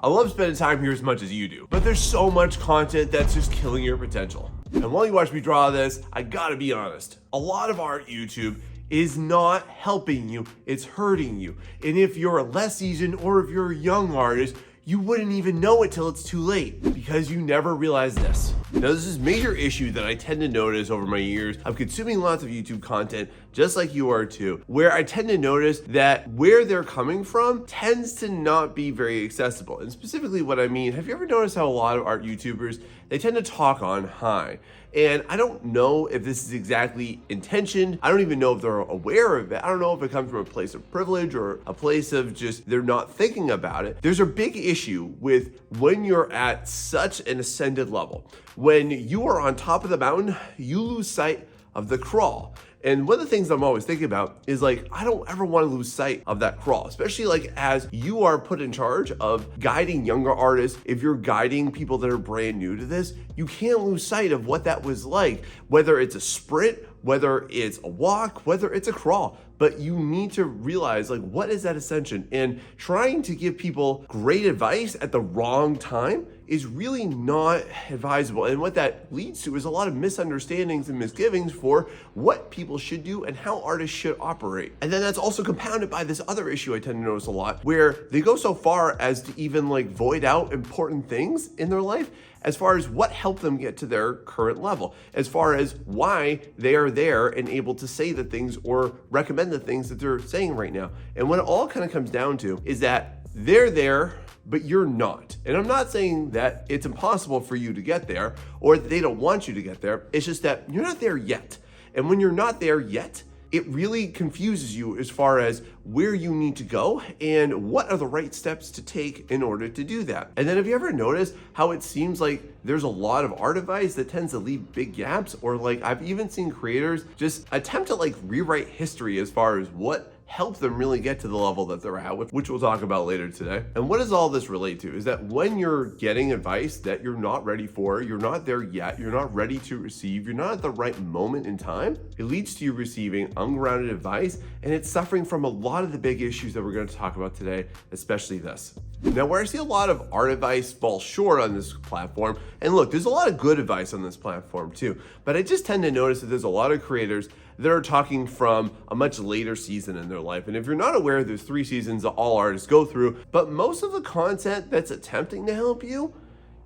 I love spending time here as much as you do, but there's so much content that's just killing your potential. And while you watch me draw this, I gotta be honest, a lot of art YouTube is not helping you, it's hurting you. And if you're a less seasoned or if you're a young artist, you wouldn't even know it till it's too late because you never realized this. Now, this is a major issue that I tend to notice over my years of consuming lots of YouTube content, just like you are too, where I tend to notice that where they're coming from tends to not be very accessible. And specifically what I mean, have you ever noticed how a lot of art YouTubers, they tend to talk on high? And I don't know if this is exactly intentioned. I don't even know if they're aware of it. I don't know if it comes from a place of privilege or a place of just they're not thinking about it. There's a big issue with when you're at such an ascended level. When you are on top of the mountain, you lose sight of the crawl. And one of the things I'm always thinking about is like, I don't ever want to lose sight of that crawl, especially like as you are put in charge of guiding younger artists. If you're guiding people that are brand new to this, you can't lose sight of what that was like, whether it's a sprint, whether it's a walk, whether it's a crawl. But you need to realize like, what is that ascension? And trying to give people great advice at the wrong time is really not advisable. And what that leads to is a lot of misunderstandings and misgivings for what people should do and how artists should operate. And then that's also compounded by this other issue I tend to notice a lot, where they go so far as to even like void out important things in their life as far as what helped them get to their current level, as far as why they are there and able to say the things or recommend the things that they're saying right now. And what it all kind of comes down to is that they're there, but you're not. And I'm not saying that it's impossible for you to get there or that they don't want you to get there. It's just that you're not there yet. And when you're not there yet, it really confuses you as far as where you need to go and what are the right steps to take in order to do that. And then have you ever noticed how it seems like there's a lot of art advice that tends to leave big gaps, or like I've even seen creators just attempt to like rewrite history as far as what help them really get to the level that they're at, which we'll talk about later today. And what does all this relate to is that when you're getting advice that you're not ready for, you're not there yet, you're not ready to receive, you're not at the right moment in time, it leads to you receiving ungrounded advice, and it's suffering from a lot of the big issues that we're going to talk about today, especially this. Now, where I see a lot of art advice fall short on this platform, and look, there's a lot of good advice on this platform too, but I just tend to notice that there's a lot of creators that are talking from a much later season in their life. And if you're not aware, there's 3 seasons that all artists go through, but most of the content that's attempting to help you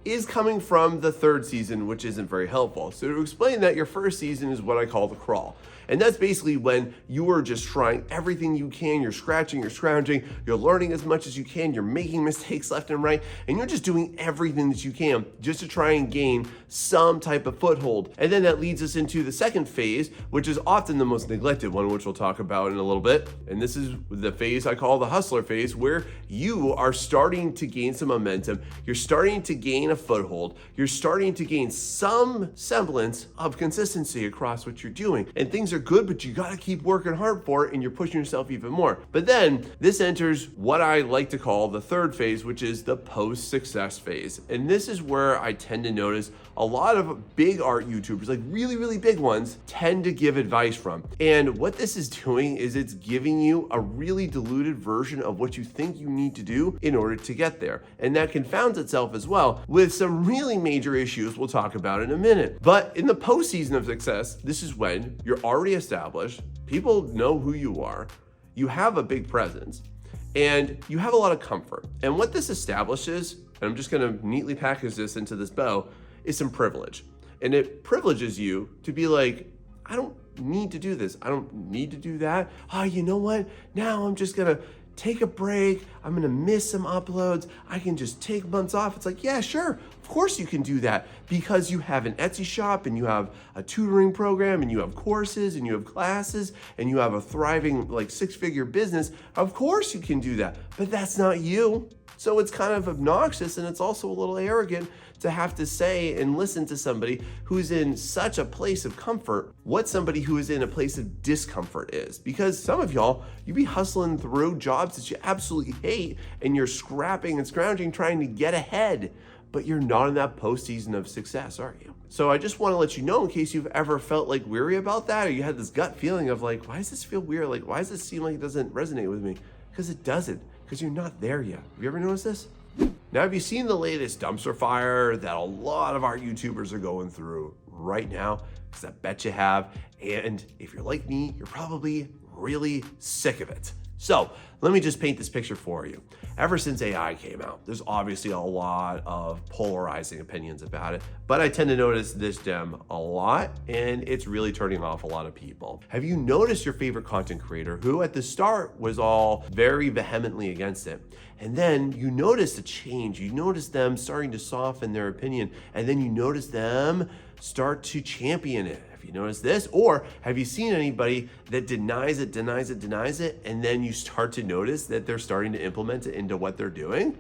is coming from the 3rd season, which isn't very helpful. So to explain that, your 1st season is what I call the crawl. And that's basically when you are just trying everything you can, you're scratching, you're scrounging, you're learning as much as you can, you're making mistakes left and right, and you're just doing everything that you can just to try and gain some type of foothold. And then that leads us into the 2nd phase, which is often the most neglected one, which we'll talk about in a little bit. And this is the phase I call the hustler phase, where you are starting to gain some momentum, you're starting to gain a foothold, you're starting to gain some semblance of consistency across what you're doing. And things are good, but you gotta keep working hard for it, and you're pushing yourself even more. But then this enters what I like to call the 3rd phase, which is the post-success phase. And this is where I tend to notice a lot of big art YouTubers, like really, really big ones, tend to give advice from. And what this is doing is it's giving you a really diluted version of what you think you need to do in order to get there. And that confounds itself as well with some really major issues we'll talk about in a minute. But in the post-season of success, this is when you're already established, people know who you are, you have a big presence, and you have a lot of comfort. And what this establishes, and I'm just gonna neatly package this into this bow, is some privilege. And it privileges you to be like, I don't need to do this. I don't need to do that. Oh, you know what? Now I'm just gonna take a break. I'm gonna miss some uploads. I can just take months off. It's like, yeah, sure. Of course you can do that because you have an Etsy shop and you have a tutoring program and you have courses and you have classes and you have a thriving like 6-figure business. Of course you can do that, but that's not you. So it's kind of obnoxious, and it's also a little arrogant to have to say and listen to somebody who's in such a place of comfort what somebody who is in a place of discomfort is. Because some of y'all, you be hustling through jobs that you absolutely hate, and you're scrapping and scrounging trying to get ahead, but you're not in that post-season of success, are you? So I just want to let you know, in case you've ever felt like weary about that, or you had this gut feeling of like, why does this feel weird? Like, why does this seem like it doesn't resonate with me? Because it doesn't, because you're not there yet. Have you ever noticed this? Now, have you seen the latest dumpster fire that a lot of our YouTubers are going through right now? Because I bet you have. And if you're like me, you're probably really sick of it. So let me just paint this picture for you. Ever since AI came out, there's obviously a lot of polarizing opinions about it, but I tend to notice this gem a lot, and it's really turning off a lot of people. Have you noticed your favorite content creator who at the start was all very vehemently against it? And then you notice a change. You notice them starting to soften their opinion, and then you notice them start to champion it. Have you noticed this? Or have you seen anybody that denies it, and then you start to notice that they're starting to implement it into what they're doing?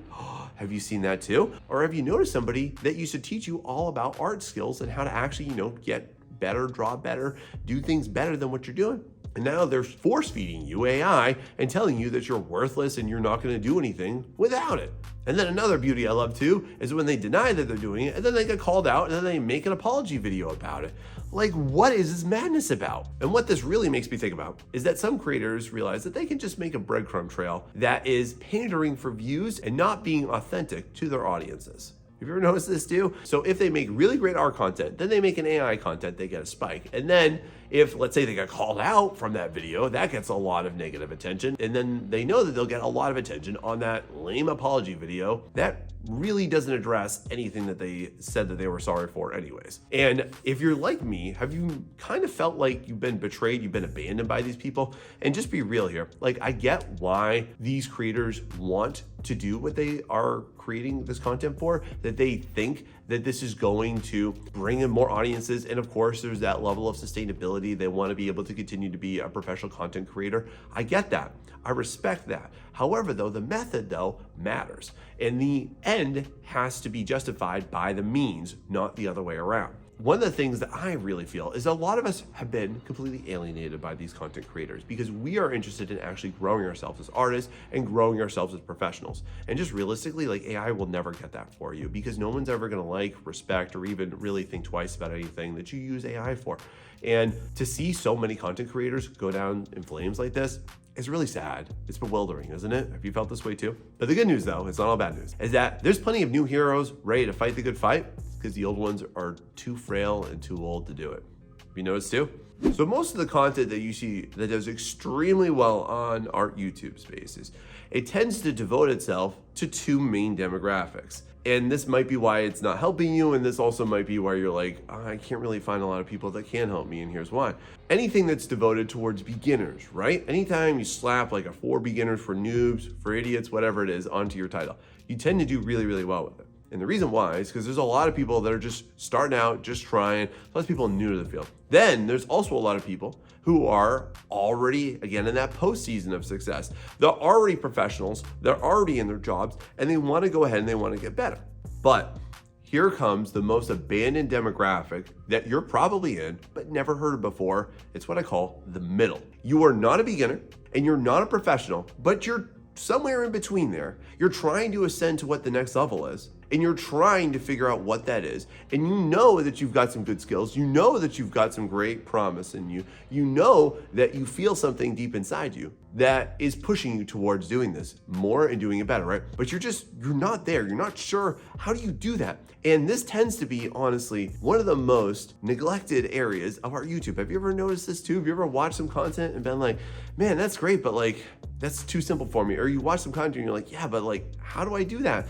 Have you seen that too? Or have you noticed somebody that used to teach you all about art skills and how to actually, get better, draw better, do things better than what you're doing? And now they're force feeding you AI and telling you that you're worthless and you're not going to do anything without it. And then another beauty I love too is when they deny that they're doing it and then they get called out and then they make an apology video about it. Like, what is this madness about? And what this really makes me think about is that some creators realize that they can just make a breadcrumb trail that is pandering for views and not being authentic to their audiences. Have you ever noticed this too? So if they make really great art content, then they make an AI content, they get a spike. And then if, let's say, they got called out from that video, that gets a lot of negative attention. And then they know that they'll get a lot of attention on that lame apology video that really doesn't address anything that they said that they were sorry for anyways. And if you're like me, have you kind of felt like you've been betrayed, you've been abandoned by these people? And just be real here. Like, I get why these creators want to do what they are creating this content for, that they think that this is going to bring in more audiences. And of course, there's that level of sustainability. They want to be able to continue to be a professional content creator. I get that. I respect that. However, though, the method, though, matters. And the end has to be justified by the means, not the other way around. One of the things that I really feel is a lot of us have been completely alienated by these content creators because we are interested in actually growing ourselves as artists and growing ourselves as professionals. And just realistically, like, AI will never get that for you because no one's ever gonna like, respect, or even really think twice about anything that you use AI for. And to see so many content creators go down in flames like this, it's really sad. It's bewildering, isn't it? Have you felt this way too? But the good news, though, it's not all bad news, is that there's plenty of new heroes ready to fight the good fight because the old ones are too frail and too old to do it. Have you noticed too? So most of the content that you see that does extremely well on our YouTube spaces, it tends to devote itself to two main demographics. And this might be why it's not helping you, and this also might be why you're like, I can't really find a lot of people that can help me, and here's why. Anything that's devoted towards beginners, right? Anytime you slap like a for beginners, for noobs, for idiots, whatever it is, onto your title, you tend to do really, really well with it. And the reason why is because there's a lot of people that are just starting out, just trying, plus people new to the field. Then there's also a lot of people who are already, again, in that post-season of success. They're already professionals, they're already in their jobs, and they want to go ahead and they want to get better. But here comes the most abandoned demographic that you're probably in, but never heard of before. It's what I call the middle. You are not a beginner and you're not a professional, but you're somewhere in between there. You're trying to ascend to what the next level is, and you're trying to figure out what that is. And you know that you've got some good skills. You know that you've got some great promise in you. You know that you feel something deep inside you that is pushing you towards doing this more and doing it better, right? But you're not there. You're not sure, how do you do that? And this tends to be, honestly, one of the most neglected areas of our YouTube. Have you ever noticed this too? Have you ever watched some content and been like, man, that's great, but like, that's too simple for me? Or you watch some content and you're like, yeah, but like, how do I do that?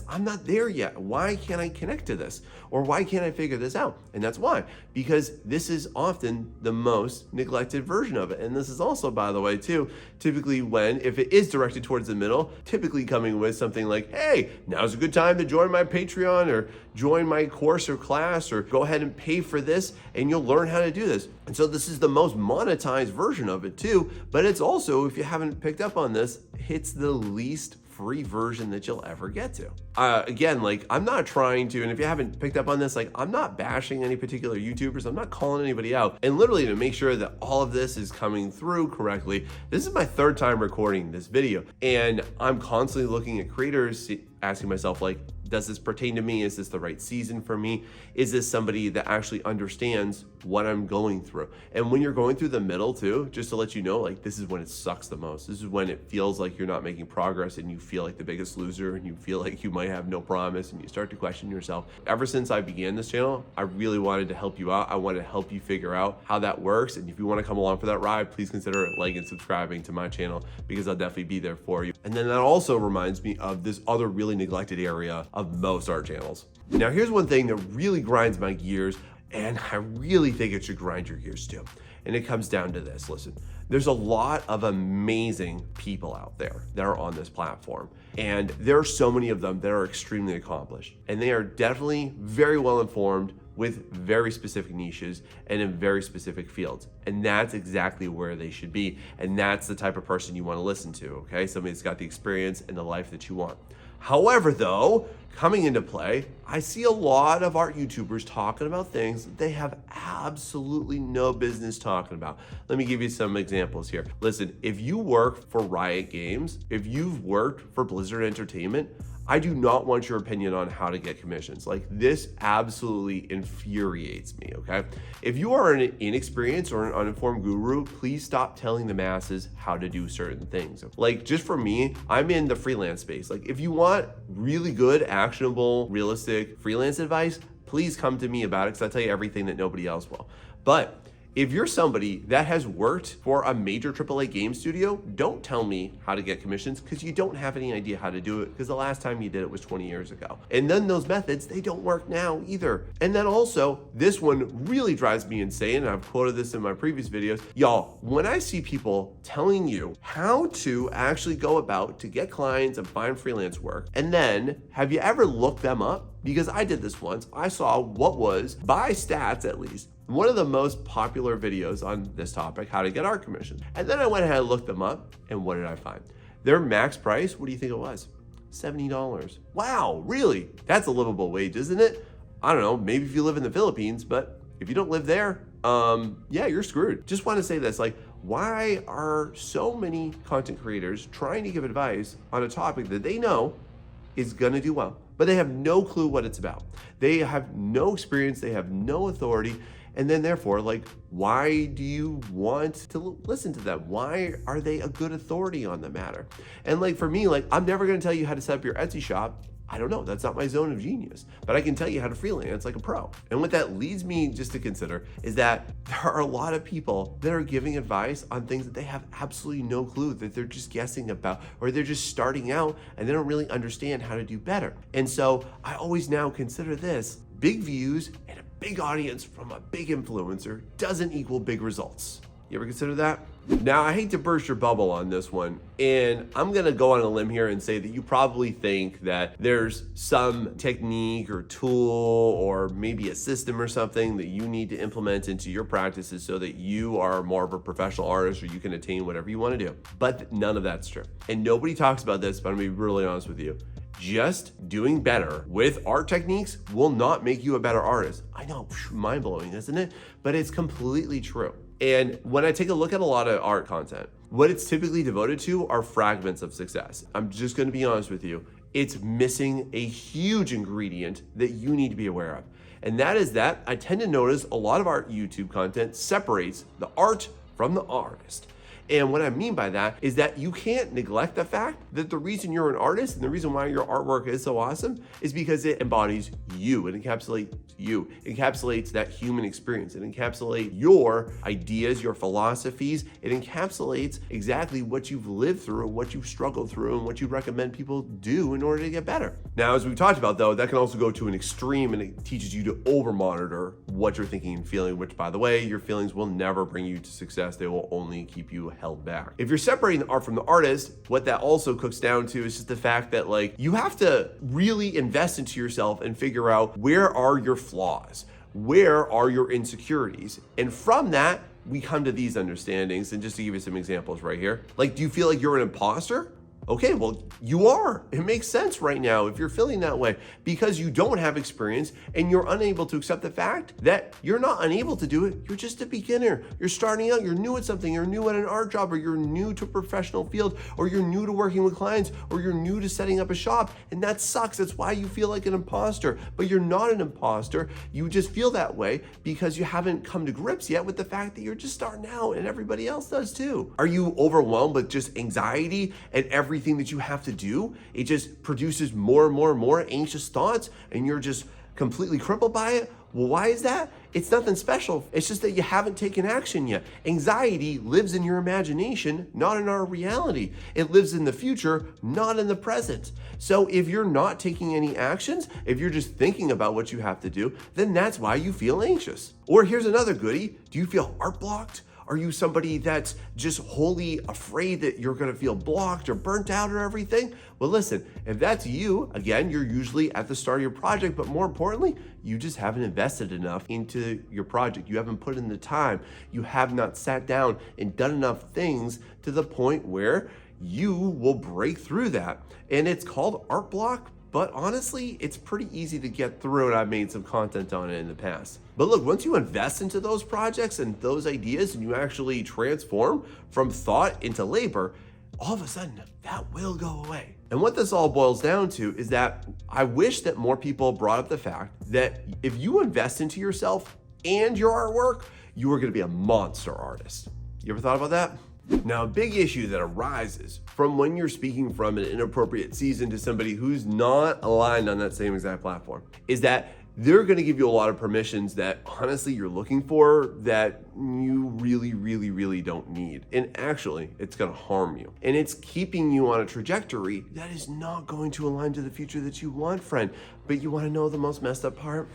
I'm not there yet. Why can't I connect to this? Or why can't I figure this out? And that's why, because this is often the most neglected version of it. And this is also, by the way, too, typically if it is directed towards the middle, typically coming with something like, hey, now's a good time to join my Patreon or join my course or class, or go ahead and pay for this and you'll learn how to do this. And so this is the most monetized version of it too, but it's also, if you haven't picked up on this, it's the least free version that you'll ever get to. Again, like, I'm not trying to, and if you haven't picked up on this, like, I'm not bashing any particular YouTubers. I'm not calling anybody out. And literally, to make sure that all of this is coming through correctly, this is my third time recording this video. And I'm constantly looking at creators, asking myself, like, Does this pertain to me? Is this the right season for me? Is this somebody that actually understands what I'm going through? And when you're going through the middle too, just to let you know, like, this is when it sucks the most. This is when it feels like you're not making progress and you feel like the biggest loser and you feel like you might have no promise and you start to question yourself. Ever since I began this channel, I really wanted to help you out. I wanted to help you figure out how that works. And if you want to come along for that ride, please consider liking and subscribing to my channel, because I'll definitely be there for you. And then that also reminds me of this other really neglected area of most art channels. Now, here's one thing that really grinds my gears, and I really think it should grind your gears too. And it comes down to this. Listen, there's a lot of amazing people out there that are on this platform. And there are so many of them that are extremely accomplished. And they are definitely very well informed with very specific niches and in very specific fields. And that's exactly where they should be. And that's the type of person you want to listen to, okay? Somebody that's got the experience and the life that you want. However, though, coming into play, I see a lot of art YouTubers talking about things that they have absolutely no business talking about. Let me give you some examples here. Listen, if you work for Riot Games, if you've worked for Blizzard Entertainment, I do not want your opinion on how to get commissions. Like, this absolutely infuriates me, okay? If you are an inexperienced or an uninformed guru, please stop telling the masses how to do certain things. Like, just for me, I'm in the freelance space. Like, if you want really good, actionable, realistic freelance advice, please come to me about it, because I'll tell you everything that nobody else will. But if you're somebody that has worked for a major AAA game studio, don't tell me how to get commissions, because you don't have any idea how to do it, because the last time you did it was 20 years ago. And then those methods, they don't work now either. And then also, this one really drives me insane, and I've quoted this in my previous videos. Y'all, when I see people telling you how to actually go about to get clients and find freelance work, and then have you ever looked them up? Because I did this once. I saw what was, by stats at least, one of the most popular videos on this topic, how to get art commissions. And then I went ahead and looked them up, and what did I find? Their max price, what do you think it was? $70. Wow, really? That's a livable wage, isn't it? I don't know, maybe if you live in the Philippines, but if you don't live there, yeah, you're screwed. Just want to say this, like, why are so many content creators trying to give advice on a topic that they know is gonna do well, but they have no clue what it's about? They have no experience, they have no authority, and then therefore, like, why do you want to listen to them? Why are they a good authority on the matter? And like, for me, like, I'm never gonna tell you how to set up your Etsy shop. I don't know, that's not my zone of genius, but I can tell you how to freelance like a pro. And what that leads me just to consider is that there are a lot of people that are giving advice on things that they have absolutely no clue, that they're just guessing about, or they're just starting out and they don't really understand how to do better. And so I always now consider this: big views and a big audience from a big influencer doesn't equal big results. You ever consider that? Now, I hate to burst your bubble on this one, and I'm gonna go on a limb here and say that you probably think that there's some technique or tool or maybe a system or something that you need to implement into your practices so that you are more of a professional artist, or you can attain whatever you wanna do. But none of that's true. And nobody talks about this, but I'm gonna be really honest with you. Just doing better with art techniques will not make you a better artist. I know, mind-blowing, isn't it? But it's completely true. And when I take a look at a lot of art content, what it's typically devoted to are fragments of success. I'm just gonna be honest with you. It's missing a huge ingredient that you need to be aware of. And that is that I tend to notice a lot of art YouTube content separates the art from the artist. And what I mean by that is that you can't neglect the fact that the reason you're an artist and the reason why your artwork is so awesome is because it embodies you. It encapsulates you. It encapsulates that human experience. It encapsulates your ideas, your philosophies. It encapsulates exactly what you've lived through, what you've struggled through, and what you recommend people do in order to get better. Now, as we've talked about though, that can also go to an extreme, and it teaches you to over-monitor what you're thinking and feeling, which, by the way, your feelings will never bring you to success. They will only keep you held back. If you're separating the art from the artist, what that also cooks down to is just the fact that, like, you have to really invest into yourself and figure out where are your flaws, where are your insecurities, and from that we come to these understandings. And just to give you some examples right here, like, do you feel like you're an imposter? Okay, well, you are. It makes sense right now if you're feeling that way because you don't have experience and you're unable to accept the fact that you're not unable to do it. You're just a beginner. You're starting out. You're new at something. You're new at an art job, or you're new to a professional field, or you're new to working with clients, or you're new to setting up a shop. And that sucks. That's why you feel like an imposter. But you're not an imposter. You just feel that way because you haven't come to grips yet with the fact that you're just starting out and everybody else does too. Are you overwhelmed with just anxiety and everything that you have to do? It just produces more and more and more anxious thoughts and you're just completely crippled by it. Well, why is that? It's nothing special. It's just that you haven't taken action yet. Anxiety lives in your imagination, not in our reality. It lives in the future, not in the present. So if you're not taking any actions, if you're just thinking about what you have to do, then that's why you feel anxious. Or here's another goodie. Do you feel art blocked? Are you somebody that's just wholly afraid that you're gonna feel blocked or burnt out or everything? Well, listen, if that's you, again, you're usually at the start of your project, but more importantly, you just haven't invested enough into your project. You haven't put in the time. You have not sat down and done enough things to the point where you will break through that. And it's called art block. But honestly, it's pretty easy to get through, and I've made some content on it in the past. But look, once you invest into those projects and those ideas and you actually transform from thought into labor, all of a sudden that will go away. And what this all boils down to is that I wish that more people brought up the fact that if you invest into yourself and your artwork, you are gonna be a monster artist. You ever thought about that? Now, a big issue that arises from when you're speaking from an inappropriate season to somebody who's not aligned on that same exact platform is that they're going to give you a lot of permissions that honestly you're looking for that you really don't need. And actually, it's going to harm you. And it's keeping you on a trajectory that is not going to align to the future that you want, friend. But you want to know the most messed up part?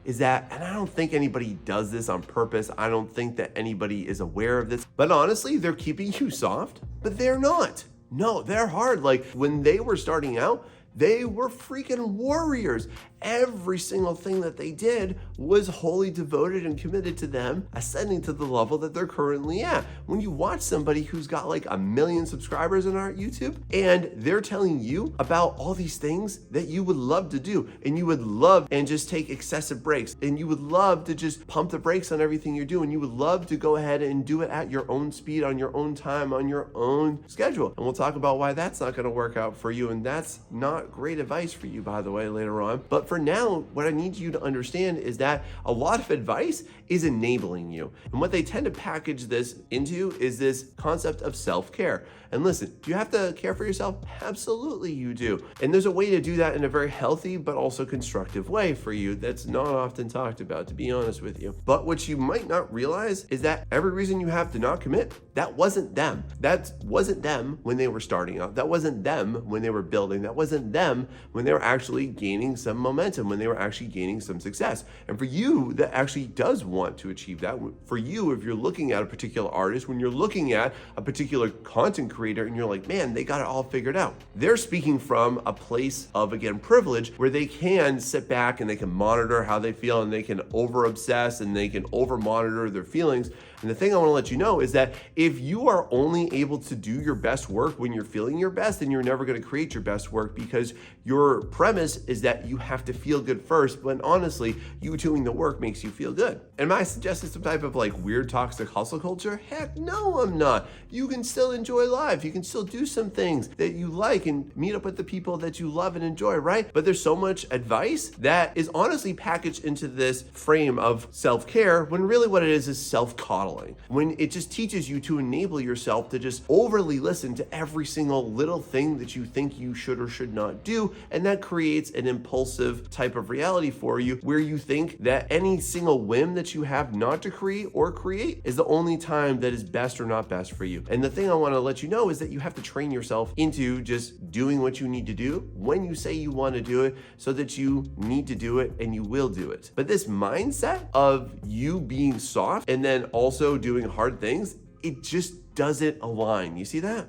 Is that, and I don't think anybody does this on purpose. I don't think that anybody is aware of this, but honestly, they're keeping you soft, but they're not. No, they're hard. Like when they were starting out, they were freaking warriors. Every single thing that they did was wholly devoted and committed to them ascending to the level that they're currently at. When you watch somebody who's got like 1 million subscribers on our YouTube and they're telling you about all these things that you would love to do and you would love and just take excessive breaks and you would love to just pump the brakes on everything you're doing. You would love to go ahead and do it at your own speed, on your own time, on your own schedule. And we'll talk about why that's not going to work out for you. And that's not great advice for you, by the way, later on. But for now, what I need you to understand is that a lot of advice is enabling you. And what they tend to package this into is this concept of self-care. And listen, do you have to care for yourself? Absolutely you do. And there's a way to do that in a very healthy but also constructive way for you that's not often talked about, to be honest with you. But what you might not realize is that every reason you have to not commit, that wasn't them. That wasn't them when they were starting out. That wasn't them when they were building. That wasn't them when they were actually gaining some momentum, when they were actually gaining some success. And for you that actually does want to achieve that, for you, if you're looking at a particular artist, when you're looking at a particular content creator and you're like, man, they got it all figured out. They're speaking from a place of, again, privilege where they can sit back and they can monitor how they feel and they can over obsess and they can over monitor their feelings. And the thing I want to let you know is that if you are only able to do your best work when you're feeling your best, then you're never going to create your best work because your premise is that you have to feel good first, when honestly, you doing the work makes you feel good. Am I suggesting some type of like weird toxic hustle culture? Heck no, I'm not. You can still enjoy life. You can still do some things that you like and meet up with the people that you love and enjoy, right? But there's so much advice that is honestly packaged into this frame of self-care when really what it is self-coddling. When it just teaches you to enable yourself to just overly listen to every single little thing that you think you should or should not do. And that creates an impulsive type of reality for you where you think that any single whim that you have not to create or create is the only time that is best or not best for you. And the thing I want to let you know is that you have to train yourself into just doing what you need to do when you say you want to do it so that you need to do it and you will do it. But this mindset of you being soft and then also doing hard things, it just doesn't align. You see that?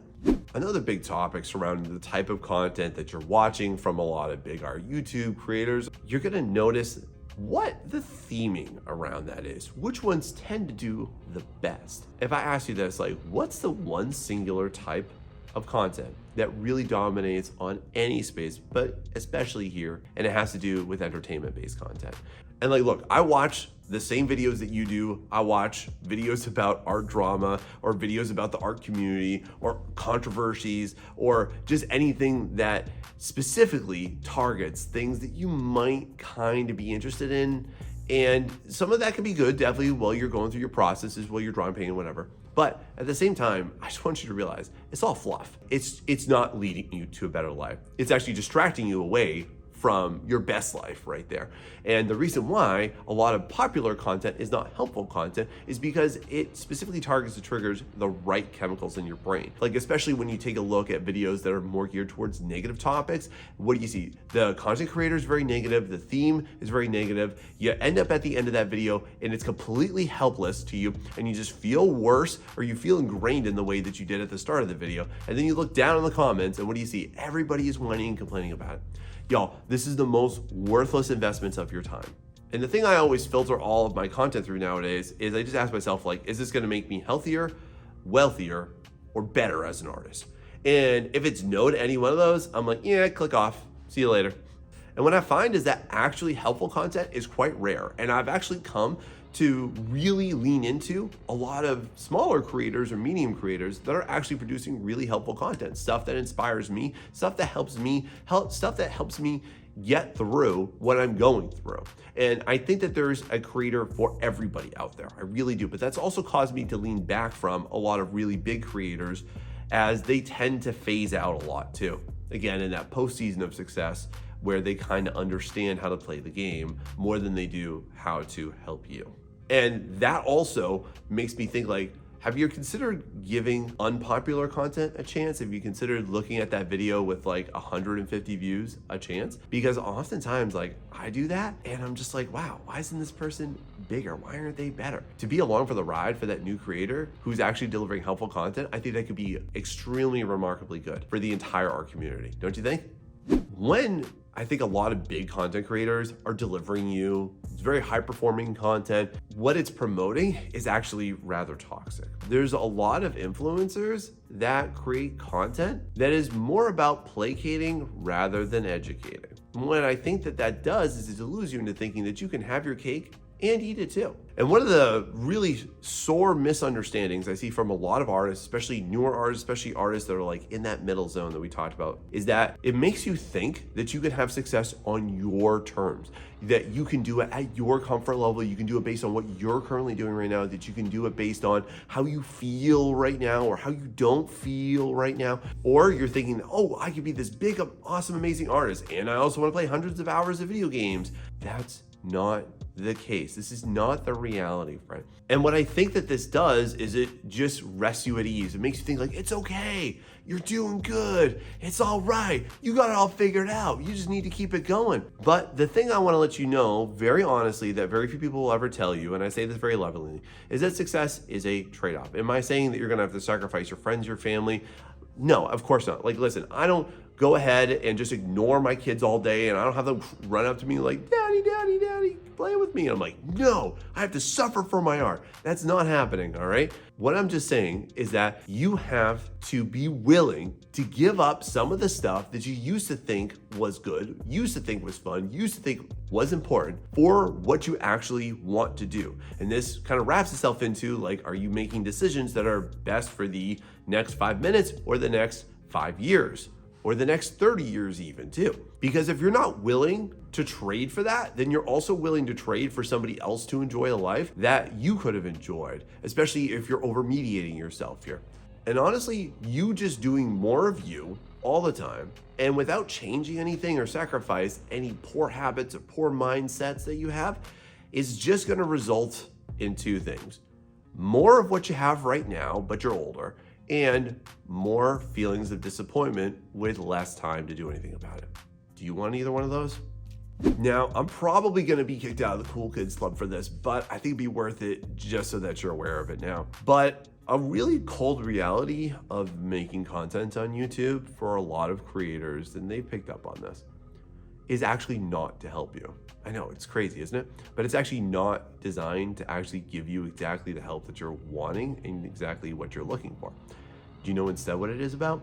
Another big topic surrounding the type of content that you're watching from a lot of big art YouTube creators, you're gonna notice what the theming around that is. Which ones tend to do the best? If I ask you this, like, what's the one singular type of content that really dominates on any space, but especially here, and it has to do with entertainment-based content. And like, look, I watch the same videos that you do. I watch videos about art drama or videos about the art community or controversies or just anything that specifically targets things that you might kind of be interested in. And some of that can be good, definitely, while you're going through your processes, while you're drawing, painting, whatever. But at the same time, I just want you to realize it's all fluff. It's not leading you to a better life. It's actually distracting you away from your best life right there. And the reason why a lot of popular content is not helpful content is because it specifically targets and triggers the right chemicals in your brain. Like, especially when you take a look at videos that are more geared towards negative topics, what do you see? The content creator is very negative, the theme is very negative. You end up at the end of that video and it's completely helpless to you, and you just feel worse, or you feel ingrained in the way that you did at the start of the video. And then you look down in the comments and what do you see? Everybody is whining and complaining about it. Y'all, this is the most worthless investments of your time. And the thing I always filter all of my content through nowadays is I just ask myself, like, is this gonna make me healthier, wealthier, or better as an artist? And if it's no to any one of those, I'm like, yeah, click off, see you later. And what I find is that actually helpful content is quite rare. And I've actually come to really lean into a lot of smaller creators or medium creators that are actually producing really helpful content, stuff that inspires me, stuff that helps me get through what I'm going through. And I think that there's a creator for everybody out there. I really do. But that's also caused me to lean back from a lot of really big creators, as they tend to phase out a lot too. Again, in that post-season of success, where they kind of understand how to play the game more than they do how to help you. And that also makes me think, like, have you considered giving unpopular content a chance? Have you considered looking at that video with like 150 views a chance? Because oftentimes, like, I do that and I'm just like, wow, why isn't this person bigger? Why aren't they better? To be along for the ride for that new creator who's actually delivering helpful content, I think that could be extremely remarkably good for the entire art community. Don't you think? When I think a lot of big content creators are delivering you very high performing content, what it's promoting is actually rather toxic. There's a lot of influencers that create content that is more about placating rather than educating. And what I think that does is it deludes you into thinking that you can have your cake and eat it too. And one of the really sore misunderstandings I see from a lot of artists, especially newer artists, especially artists that are like in that middle zone that we talked about, is that it makes you think that you can have success on your terms, that you can do it at your comfort level, you can do it based on what you're currently doing right now, that you can do it based on how you feel right now or how you don't feel right now. Or you're thinking, oh, I could be this big, awesome, amazing artist, and I also want to play hundreds of hours of video games. That's not the case. This is not the reality, friend. And what I think that this does is it just rests you at ease. It makes you think like, it's okay, you're doing good, it's all right, you got it all figured out, you just need to keep it going. But the thing I want to let you know very honestly that very few people will ever tell you, and I say this very lovingly, is that success is a trade-off. Am I saying that you're gonna have to sacrifice your friends, your family? No, of course not. Like, listen, I don't go ahead and just ignore my kids all day, and I don't have them run up to me like, daddy, daddy, daddy, play with me. And I'm like, no, I have to suffer for my art. That's not happening, all right? What I'm just saying is that you have to be willing to give up some of the stuff that you used to think was good, used to think was fun, used to think was important for what you actually want to do. And this kind of wraps itself into like, are you making decisions that are best for the next 5 minutes or the next 5 years? Or the next 30 years even too. Because if you're not willing to trade for that, then you're also willing to trade for somebody else to enjoy a life that you could have enjoyed, especially if you're over mediating yourself here. And honestly, you just doing more of you all the time and without changing anything or sacrifice any poor habits or poor mindsets that you have is just gonna result in two things. More of what you have right now, but you're older, and more feelings of disappointment with less time to do anything about it. Do you want either one of those? Now, I'm probably gonna be kicked out of the Cool Kids Club for this, but I think it'd be worth it just so that you're aware of it now. But a really cold reality of making content on YouTube for a lot of creators, and they picked up on this, is actually not to help you. I know, it's crazy, isn't it? But it's actually not designed to actually give you exactly the help that you're wanting and exactly what you're looking for. Do you know instead what it is about?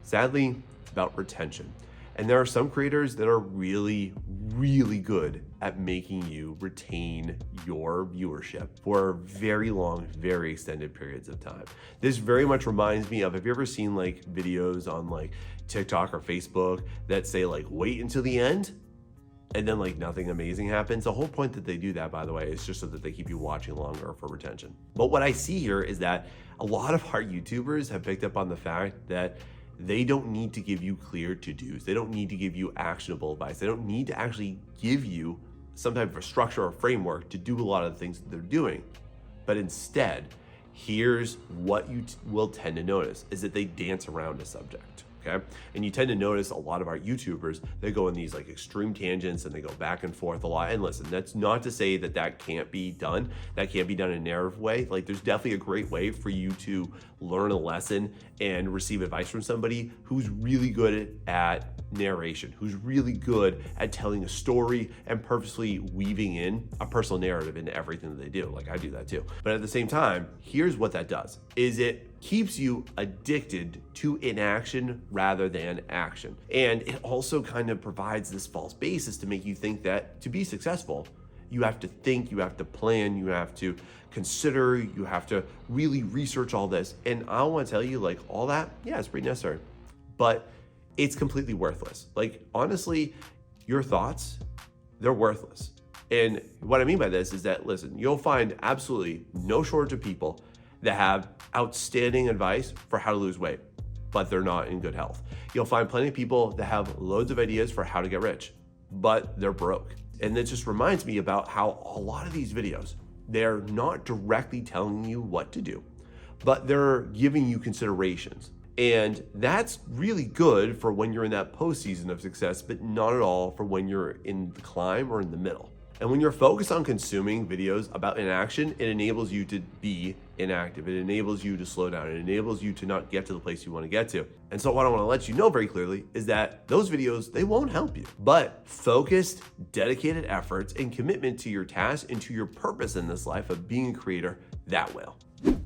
Sadly, it's about retention. And there are some creators that are really, really good at making you retain your viewership for very long, very extended periods of time. This very much reminds me of, have you ever seen like videos on like TikTok or Facebook that say like, wait until the end? And then like nothing amazing happens. The whole point that they do that, by the way, is just so that they keep you watching longer for retention. But what I see here is that a lot of our YouTubers have picked up on the fact that they don't need to give you clear to-dos. They don't need to give you actionable advice. They don't need to actually give you some type of a structure or framework to do a lot of the things that they're doing. But instead, here's what you will tend to notice is that they dance around a subject. Okay. And you tend to notice a lot of our YouTubers, they go in these like extreme tangents and they go back and forth a lot. And listen, that's not to say that that can't be done. That can't be done in a narrative way. Like there's definitely a great way for you to learn a lesson and receive advice from somebody who's really good at narration, who's really good at telling a story and purposely weaving in a personal narrative into everything that they do. Like I do that too. But at the same time, here's what that does, is it keeps you addicted to inaction rather than action. And it also kind of provides this false basis to make you think that to be successful, you have to think, you have to plan, you have to consider, you have to really research all this. And I want to tell you, like all that, yeah, it's pretty necessary, but it's completely worthless. Like honestly, your thoughts, they're worthless. And what I mean by this is that, listen, you'll find absolutely no shortage of people that have outstanding advice for how to lose weight, but they're not in good health. You'll find plenty of people that have loads of ideas for how to get rich, but they're broke. And it just reminds me about how a lot of these videos, they're not directly telling you what to do, but they're giving you considerations. And that's really good for when you're in that postseason of success, but not at all for when you're in the climb or in the middle. And when you're focused on consuming videos about inaction, it enables you to be inactive. It enables you to slow down. It enables you to not get to the place you want to get to. And so what I want to let you know very clearly is that those videos, they won't help you. But focused, dedicated efforts and commitment to your task and to your purpose in this life of being a creator, that will.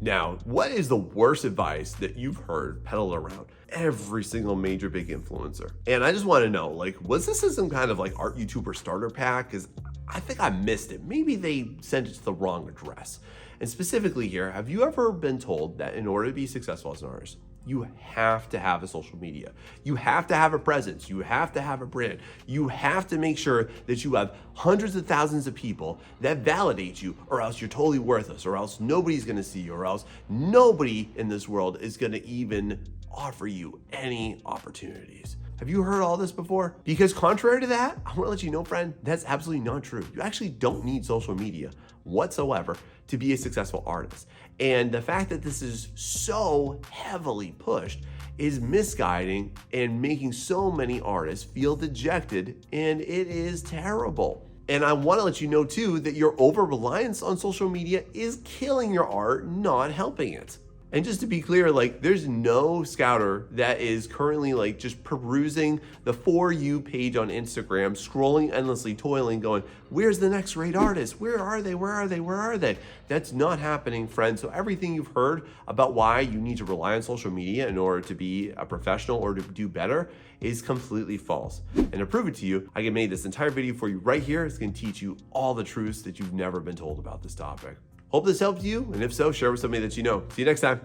Now, what is the worst advice that you've heard peddled around every single major big influencer? And I just want to know, like, was this some kind of like art YouTuber starter pack? Because I think I missed it. Maybe they sent it to the wrong address. And specifically here, have you ever been told that in order to be successful as an artist, you have to have a social media. You have to have a presence. You have to have a brand. You have to make sure that you have hundreds of thousands of people that validate you, or else you're totally worthless, or else nobody's gonna see you, or else nobody in this world is gonna even offer you any opportunities. Have you heard all this before? Because contrary to that, I wanna let you know, friend, that's absolutely not true. You actually don't need social media whatsoever to be a successful artist. And the fact that this is so heavily pushed is misguiding and making so many artists feel dejected, and it is terrible. And I want to let you know too that your over-reliance on social media is killing your art, not helping it. And just to be clear, like there's no scouter that is currently like just perusing the For You page on Instagram, scrolling endlessly, toiling, going, where's the next great artist? Where are they? Where are they? Where are they? That's not happening, friends. So everything you've heard about why you need to rely on social media in order to be a professional or to do better is completely false. And to prove it to you, I can make this entire video for you right here. It's gonna teach you all the truths that you've never been told about this topic. Hope this helped you, and if so, share with somebody that you know. See you next time.